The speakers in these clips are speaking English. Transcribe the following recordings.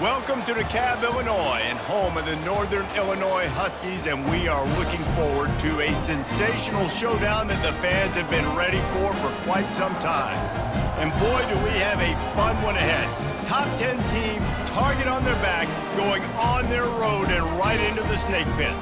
Welcome to DeKalb, Illinois, and home of the Northern Illinois Huskies, and we are looking forward to a sensational showdown that the fans have been ready for quite some time. And boy, do we have a fun one ahead. Top 10 team, target on their back, going on their road and right into the snake pit.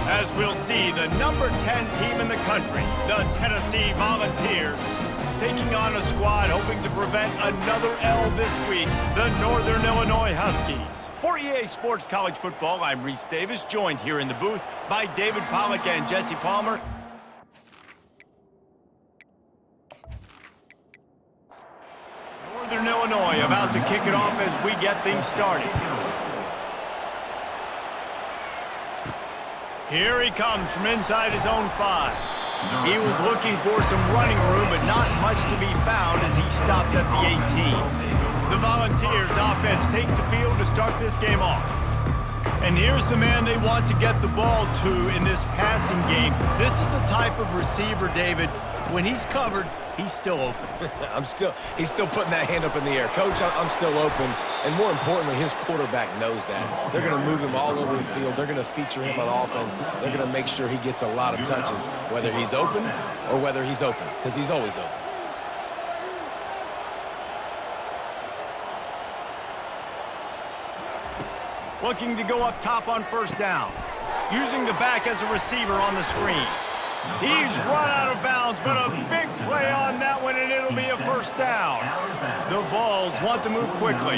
As we'll see, the number 10 team in the country, the Tennessee Volunteers, taking on a squad hoping to prevent another L this week, the Northern Illinois Huskies. For EA Sports College Football, I'm Reese Davis, joined here in the booth by David Pollack and Jesse Palmer. Northern Illinois about to kick it off as we get things started. Here he comes from inside his own 5. He was looking for some running room, but not much to be found as he stopped at the 18. The Volunteers offense takes the field to start this game off. And here's the man they want to get the ball to in this passing game. This is the type of receiver, David, when he's covered, he's still open. He's still putting that hand up in the air. Coach, I'm still open. And more importantly, his quarterback knows that. They're going to move him all over the field. They're going to feature him on offense. They're going to make sure he gets a lot of touches, whether he's open or whether he's open, because he's always open. Looking to go up top on first down. Using the back as a receiver on the screen. He's run out of bounds, but a big play on that one, and it'll be a first down. The Vols want to move quickly.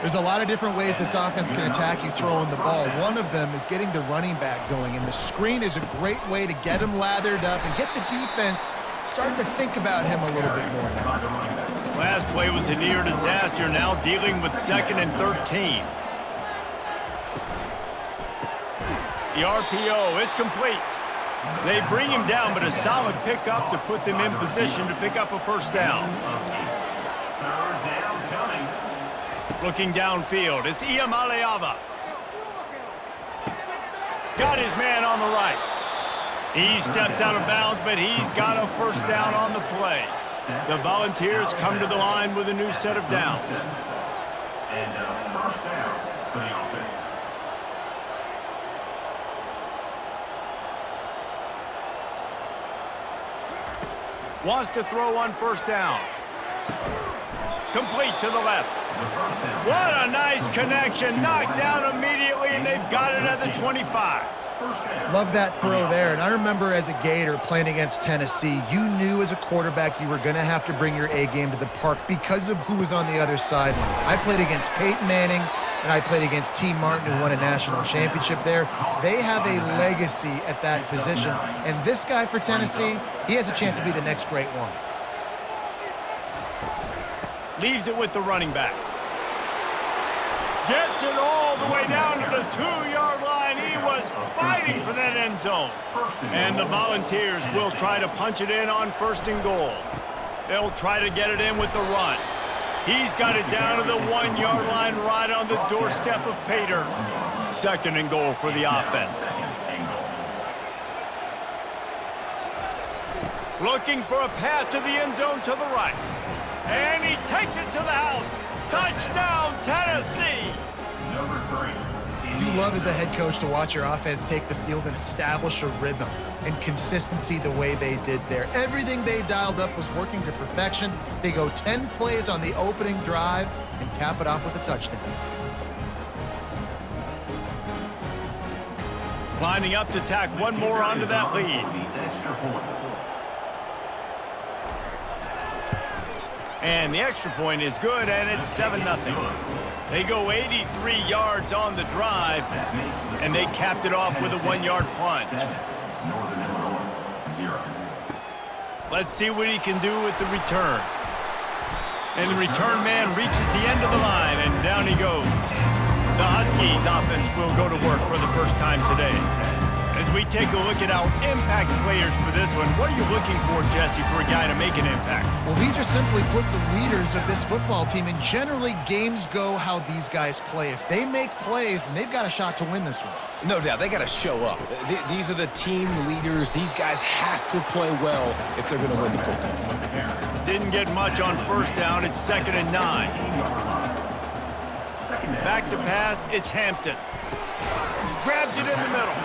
There's a lot of different ways this offense can attack you throwing the ball. One of them is getting the running back going, and the screen is a great way to get him lathered up and get the defense starting to think about him a little bit more now. Last play was a near disaster, now dealing with 2nd and 13. The RPO, it's complete. They bring him down, but a solid pickup to put them in position to pick up a first down. Looking downfield, it's Iamaleava. Got his man on the right. He steps out of bounds, but he's got a first down on the play. The Volunteers come to the line with a new set of downs. And first down for the offense. Wants to throw on first down. Complete to the left. What a nice connection. Knocked down immediately, and they've got it at the 25. Love that throw there. And I remember as a Gator playing against Tennessee, you knew as a quarterback you were going to have to bring your A game to the park because of who was on the other side. I played against Peyton Manning, and I played against T. Martin, who won a national championship there. They have a legacy at that position. And this guy for Tennessee, he has a chance to be the next great one. Leaves it with the running back. Gets it all the way down to the 2-yard line. He was fighting for that end zone. And the Volunteers will try to punch it in on 1st and goal. They'll try to get it in with the run. He's got it down to the 1-yard line right on the doorstep of Pater. 2nd and goal for the offense. Looking for a path to the end zone to the right. And he takes it to the house. Touchdown, Tennessee! Number 3. You love as a head coach to watch your offense take the field and establish a rhythm and consistency the way they did there. Everything they dialed up was working to perfection. They go 10 plays on the opening drive and cap it off with a touchdown. Lining up to tack one more onto that lead. And the extra point is good, and it's 7-0. They go 83 yards on the drive, and they capped it off with a 1-yard plunge. Let's see what he can do with the return. And the return man reaches the end of the line, and down he goes. The Huskies offense will go to work for the first time today. As we take a look at our impact players for this one, what are you looking for, Jesse, for a guy to make an impact? Well, these are simply put the leaders of this football team, and generally games go how these guys play. If they make plays, then they've got a shot to win this one. No doubt, they got to show up. These are the team leaders. These guys have to play well if they're going to win the football game. Didn't get much on first down. It's 2nd and 9. Back to pass, it's Hampton. Grabs it in the middle.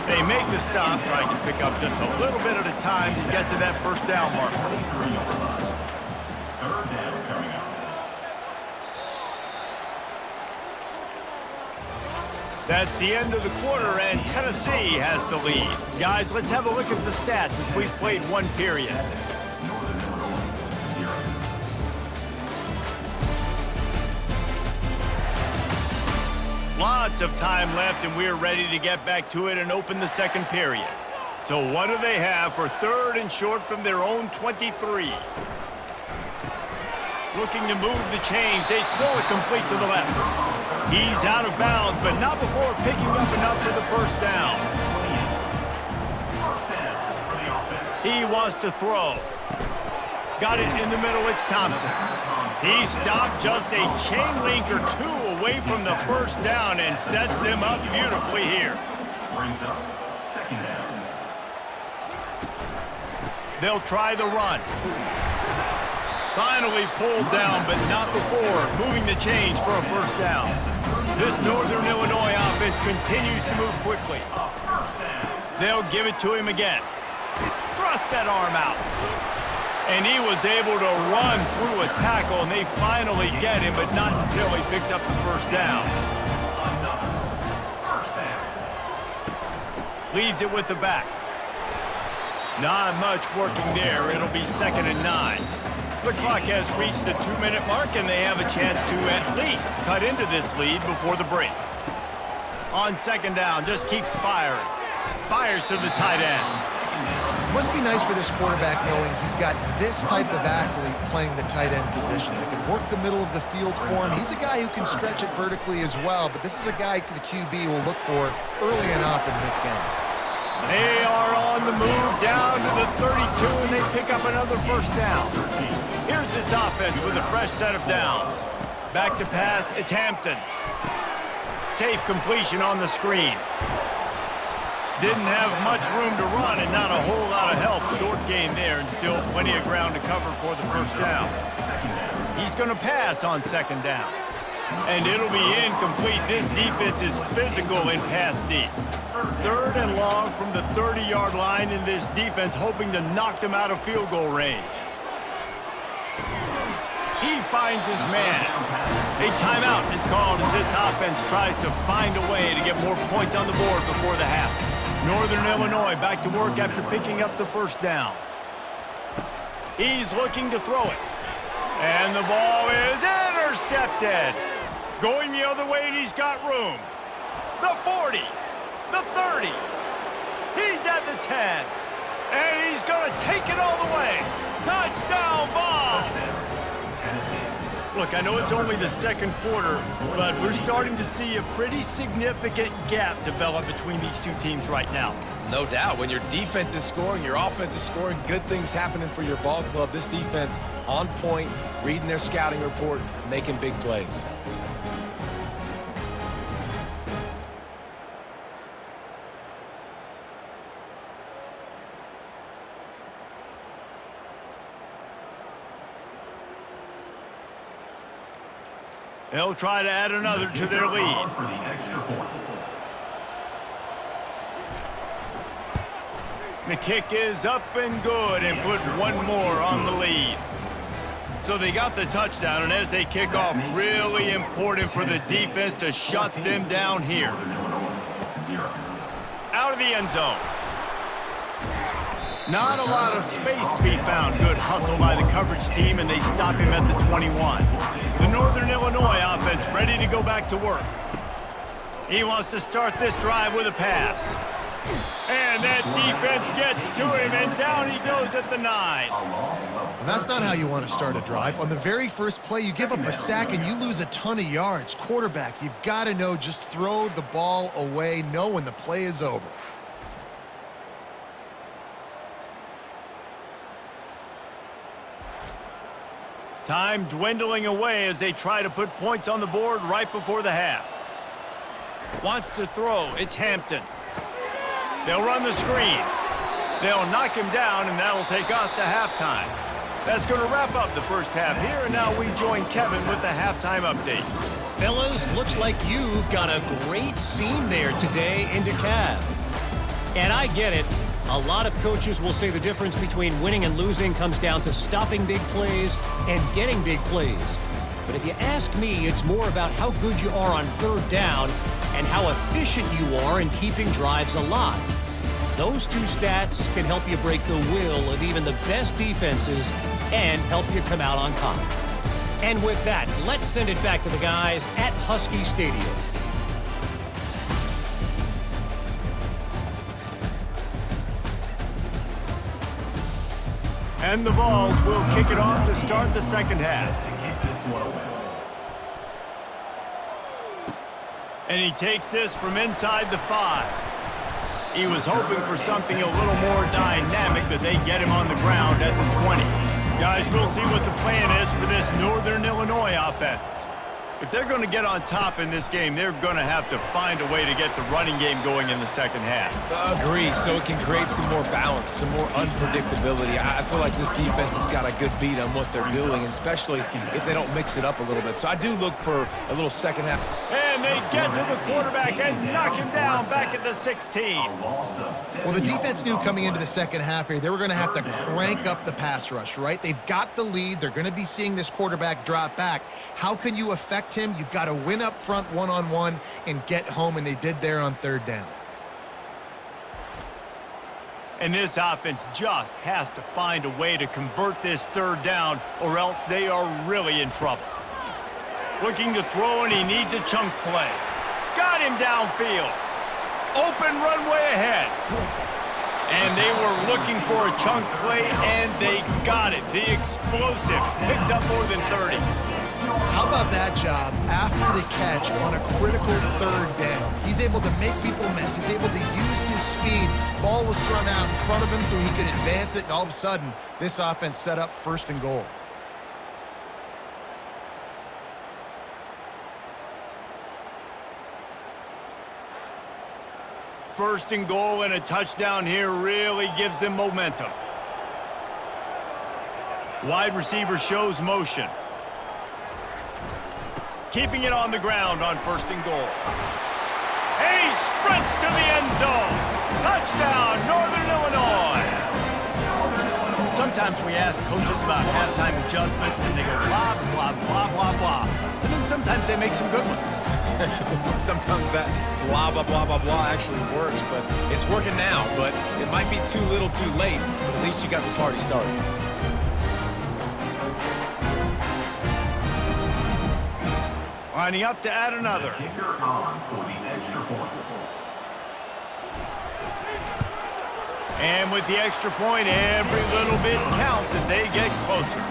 They make the stop, trying to pick up just a little bit at a time to get to that first down marker. Third down coming up. That's the end of the quarter, and Tennessee has the lead. Guys, let's have a look at the stats as we've played one period. Northern Illinois, 0. Lots of time left, and we're ready to get back to it and open the second period. So what do they have for third and short from their own 23? Looking to move the chains. They throw it complete to the left. He's out of bounds, but not before picking up enough for the first down. He wants to throw. Got it in the middle, it's Thompson. He stopped just a chain link or two away from the first down and sets them up beautifully here. Brings up second down. They'll try the run. Finally pulled down, but not before moving the chains for a first down. This Northern Illinois offense continues to move quickly. They'll give it to him again. Thrust that arm out. And he was able to run through a tackle, and they finally get him, but not until he picks up the first down. Leaves it with the back. Not much working there. It'll be 2nd and 9. The clock has reached the 2-minute mark, and they have a chance to at least cut into this lead before the break. On 2nd down, just keeps firing. Fires to the tight end. Must be nice for this quarterback knowing he's got this type of athlete playing the tight end position that can work the middle of the field for him. He's a guy who can stretch it vertically as well, but this is a guy the QB will look for early and often in this game. They are on the move down to the 32, and they pick up another first down. Here's this offense with a fresh set of downs. Back to pass, it's Hampton. Safe completion on the screen. Didn't have much room to run and not a whole lot of help. Short gain there and still plenty of ground to cover for the first down. He's going to pass on 2nd down. And it'll be incomplete. This defense is physical in pass deep. 3rd and long from the 30-yard line, in this defense hoping to knock them out of field goal range. He finds his man. A timeout is called as this offense tries to find a way to get more points on the board before the half. Northern Illinois back to work after picking up the first down. He's looking to throw it. And the ball is intercepted. Going the other way, and he's got room. The 40. The 30. He's at the 10. And he's going to take it all the way. Touchdown ball. Look, I know it's only the second quarter, but we're starting to see a pretty significant gap develop between these two teams right now. No doubt. When your defense is scoring, your offense is scoring, good things happening for your ball club. This defense on point, reading their scouting report, making big plays. They'll try to add another to their lead. For the extra point. The kick is up and good and put one more on the lead. So they got the touchdown, and as they kick off, really important for the defense to shut them down here. Northern Illinois, 0. Out of the end zone. Not a lot of space to be found. Good hustle by the coverage team, and they stop him at the 21. The Northern Illinois offense ready to go back to work. He wants to start this drive with a pass. And that defense gets to him, and down he goes at the 9. And that's not how you want to start a drive. On the very first play, you give up a sack and you lose a ton of yards. Quarterback, you've got to know, just throw the ball away, know when the play is over. Time dwindling away as they try to put points on the board right before the half. Wants to throw, it's Hampton. They'll run the screen. They'll knock him down, and that'll take us to halftime. That's going to wrap up the first half here, and now we join Kevin with the halftime update. Fellas, looks like you've got a great scene there today in DeKalb. And I get it. A lot of coaches will say the difference between winning and losing comes down to stopping big plays and getting big plays. But if you ask me, it's more about how good you are on third down and how efficient you are in keeping drives alive. Those two stats can help you break the will of even the best defenses and help you come out on top. And with that, let's send it back to the guys at Husky Stadium. And the Vols will kick it off to start the second half. And he takes this from inside the 5. He was hoping for something a little more dynamic, but they get him on the ground at the 20. Guys, we'll see what the plan is for this Northern Illinois offense. If they're going to get on top in this game, they're going to have to find a way to get the running game going in the second half. Agree, so it can create some more balance, some more unpredictability. I feel like this defense has got a good beat on what they're doing, especially if they don't mix it up a little bit. So I do look for a little second half. And they get to the quarterback and knock him down back at the 16. Well, the defense knew coming into the second half here, they were going to have to crank up the pass rush, right? They've got the lead. They're going to be seeing this quarterback drop back. How can you affect him? You've got to win up front one-on-one and get home, and they did there on third down. And this offense just has to find a way to convert this third down, or else they are really in trouble. Looking to throw, and he needs a chunk play. Got him downfield. Open runway ahead. And they were looking for a chunk play, and they got it. The explosive picks up more than 30. How about that job after the catch on a critical third down? He's able to make people miss. He's able to use his speed. Ball was thrown out in front of him so he could advance it, and all of a sudden, this offense set up first and goal. First and goal and a touchdown here really gives them momentum. Wide receiver shows motion. Keeping it on the ground on first and goal. And he sprints to the end zone. Touchdown, Northern Illinois. Sometimes we ask coaches about halftime adjustments and they go blah, blah, blah, blah, blah. And then sometimes they make some good ones. Sometimes that blah, blah, blah, blah, blah actually works, but it's working now. But it might be too little too late, but at least you got the party started. Lining up to add another. Kicker on for the extra point. And with the extra point, every little bit counts as they get closer.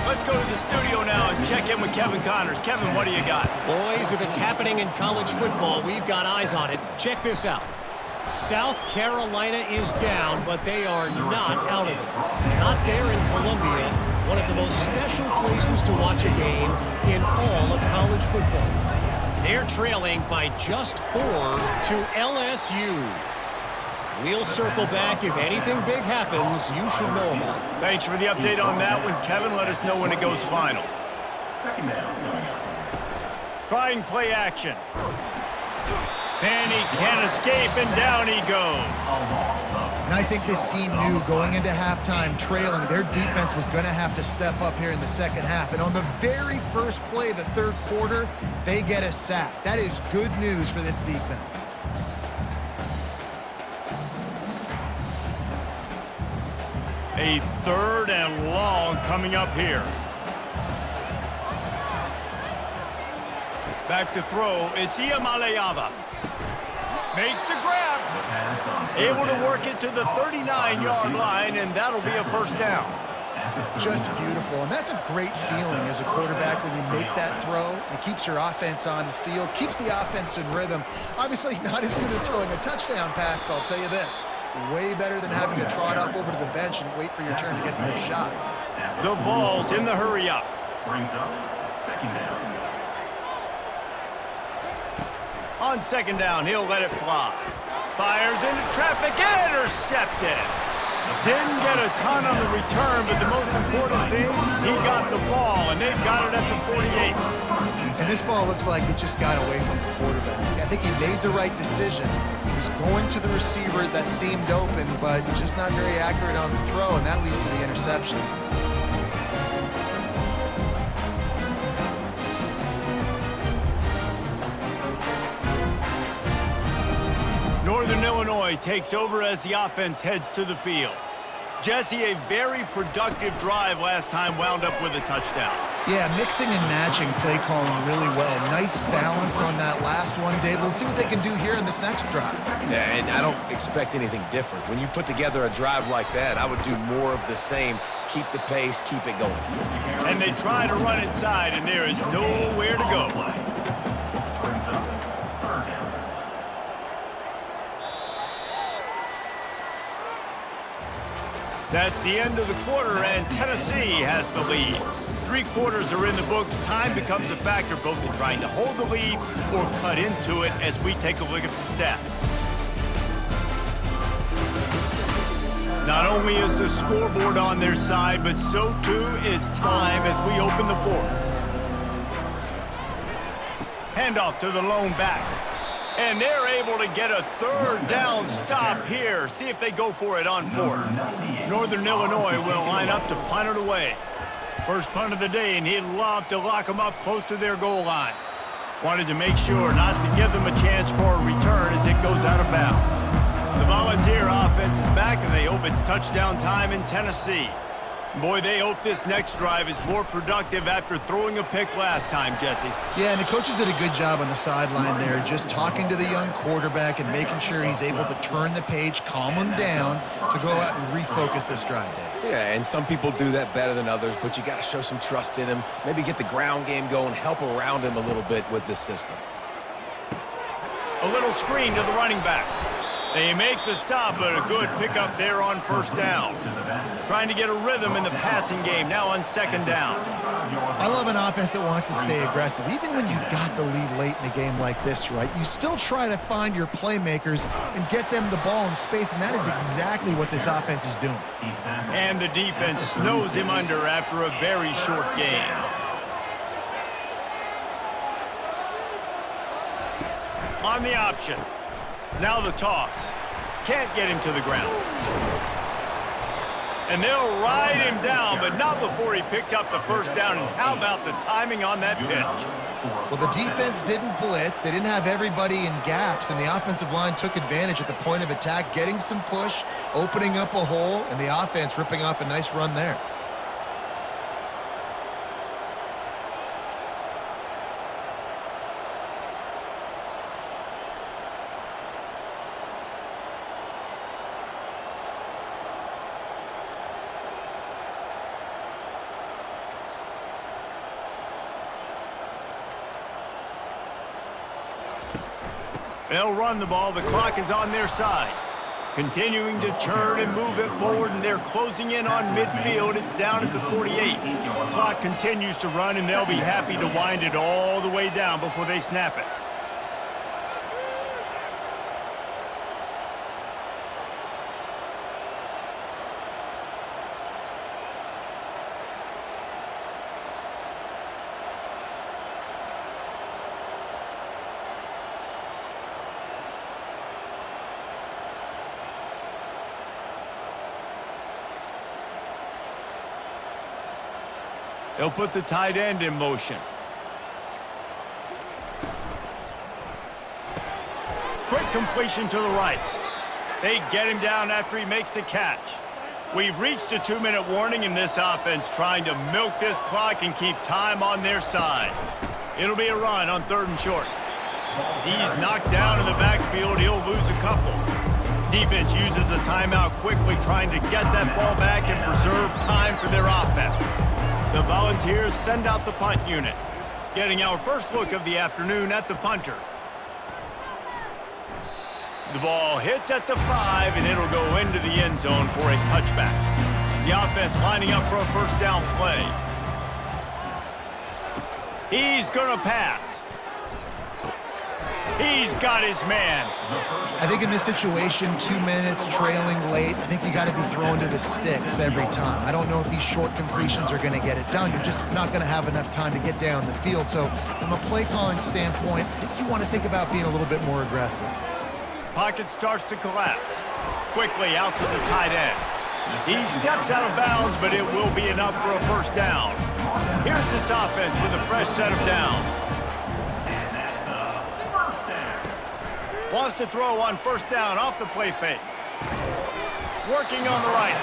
Let's go to the studio now and check in with Kevin Connors. Kevin, what do you got? Boys, if it's happening in college football, we've got eyes on it. Check this out. South Carolina is down, but they are not out of it. Not there in Columbia, one of the most special places to watch a game in all of college football. They're trailing by just 4 to LSU. We'll circle back. If anything big happens, you should know about it. Thanks for the update on that one, Kevin. Let us know when it goes final. Second down coming up. Trying play action. And he can't escape, and down he goes. And I think this team knew going into halftime trailing, their defense was going to have to step up here in the second half. And on the very first play of the third quarter, they get a sack. That is good news for this defense. A third and long coming up here. Back to throw. It's Iamaleava. Makes the grab. Able to work it to the 39-yard line, and that'll be a first down. Just beautiful. And that's a great feeling as a quarterback when you make that throw. It keeps your offense on the field, keeps the offense in rhythm. Obviously not as good as throwing a touchdown pass, but I'll tell you this. Way better than having to trot off over to the bench and wait for your turn to get another shot. The Vols in the hurry up. Brings up second down. On second down, he'll let it fly. Fires into traffic, intercepted. Didn't get a ton on the return, but the most important thing, he got the ball, and they've got it at the 48. And this ball looks like it just got away from the quarterback. I think he made the right decision. He was going to the receiver that seemed open, but just not very accurate on the throw, and that leads to the interception. Northern Illinois takes over as the offense heads to the field. Jesse, a very productive drive last time wound up with a touchdown. Yeah, mixing and matching play calling really well. Nice balance on that last one, David. Let's see what they can do here in this next drive. Yeah, and I don't expect anything different. When you put together a drive like that, I would do more of the same. Keep the pace, keep it going. And they try to run inside, and there is nowhere to go. That's the end of the quarter, and Tennessee has the lead. 3 quarters are in the books. Time becomes a factor both in trying to hold the lead or cut into it as we take a look at the stats. Not only is the scoreboard on their side, but so too is time as we open the 4th. Handoff to the lone back. And they're able to get a 3rd down stop here. See if they go for it on 4th. Northern Illinois will line up to punt it away. First punt of the day, and he'd love to lock them up close to their goal line. Wanted to make sure not to give them a chance for a return as it goes out of bounds. The Volunteer offense is back, and they hope it's touchdown time in Tennessee. Boy, they hope this next drive is more productive after throwing a pick last time, Jesse. Yeah, and the coaches did a good job on the sideline there, just talking to the young quarterback and making sure he's able to turn the page, calm him down, to go out and refocus this drive, Dave. Yeah, and some people do that better than others, but you got to show some trust in him. Maybe get the ground game going, help around him a little bit with this system. A little screen to the running back. They make the stop, but a good pickup there on 1st down. Trying to get a rhythm in the passing game, now on 2nd down. I love an offense that wants to stay aggressive. Even when you've got the lead late in the game like this, right, you still try to find your playmakers and get them the ball in space, and that is exactly what this offense is doing. And the defense snows him under after a very short game. On the option. Now the toss. Can't get him to the ground. And they'll ride him down, but not before he picked up the 1st down. And how about the timing on that pitch? Well, the defense didn't blitz. They didn't have everybody in gaps, and the offensive line took advantage at the point of attack, getting some push, opening up a hole, and the offense ripping off a nice run there. They'll run the ball. The clock is on their side. Continuing to churn and move it forward, and they're closing in on midfield. It's down at the 48. Clock continues to run, and they'll be happy to wind it all the way down before they snap it. They'll put the tight end in motion. Quick completion to the right. They get him down after he makes the catch. We've reached a 2-minute warning in this offense, trying to milk this clock and keep time on their side. It'll be a run on 3rd and short. He's knocked down in the backfield. He'll lose a couple. Defense uses a timeout quickly, trying to get that ball back and preserve time for their offense. The Volunteers send out the punt unit, getting our first look of the afternoon at the punter. The ball hits at the 5, and it'll go into the end zone for a touchback. The offense lining up for a 1st down play. He's going to pass. He's got his man. I think in this situation, 2 minutes, trailing late, I think you got to be throwing to the sticks every time. I don't know if these short completions are going to get it done. You're just not going to have enough time to get down the field. So from a play calling standpoint, I think you want to think about being a little bit more aggressive. Pocket starts to collapse. Quickly out to the tight end. He steps out of bounds, but it will be enough for a first down. Here's this offense with a fresh set of downs. Wants to throw on first down off the play fake. Working on the right.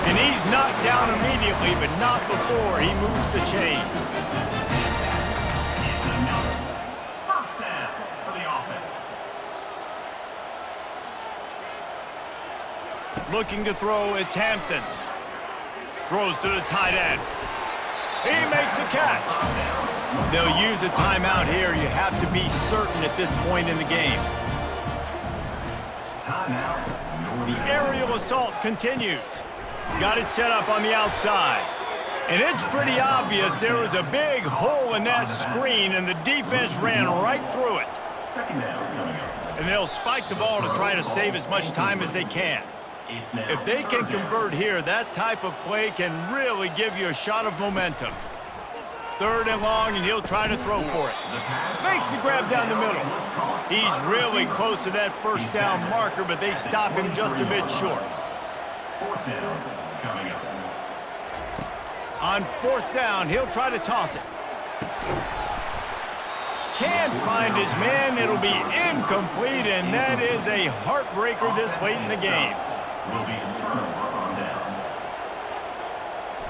And he's knocked down immediately, but not before he moves the chains. First down for the offense. Looking to throw, it's Hampton. Throws to the tight end. He makes a catch. They'll use a timeout here. You have to be certain at this point in the game. The aerial assault continues. Got it set up on the outside. And it's pretty obvious there was a big hole in that screen, and the defense ran right through it. Second down coming up. And they'll spike the ball to try to save as much time as they can. If they can convert here, that type of play can really give you a shot of momentum. 3rd and long, and he'll try to throw for it. Makes the grab down the middle. He's really close to that first down marker, but they stop him just a bit short. 4th down coming up. On 4th down, he'll try to toss it. Can't find his man. It'll be incomplete, and that is a heartbreaker this late in the game. Will be in turnover on downs.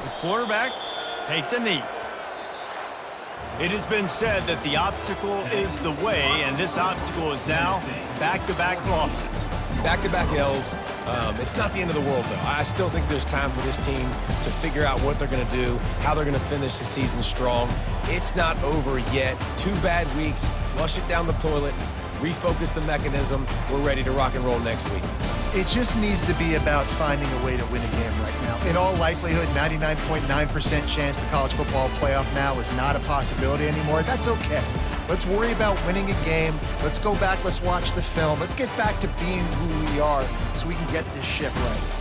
The quarterback takes a knee. It has been said that the obstacle is the way, and this obstacle is now back-to-back losses. Back-to-back L's. It's not the end of the world, though. I still think there's time for this team to figure out what they're going to do, how they're going to finish the season strong. It's not over yet. 2 bad weeks. Flush it down the toilet. Refocus the mechanism. We're ready to rock and roll next week. It just needs to be about finding a way to win a game right now. In all likelihood, 99.9% chance the college football playoff now is not a possibility anymore. That's okay. Let's worry about winning a game. Let's go back. Let's watch the film. Let's get back to being who we are so we can get this ship right.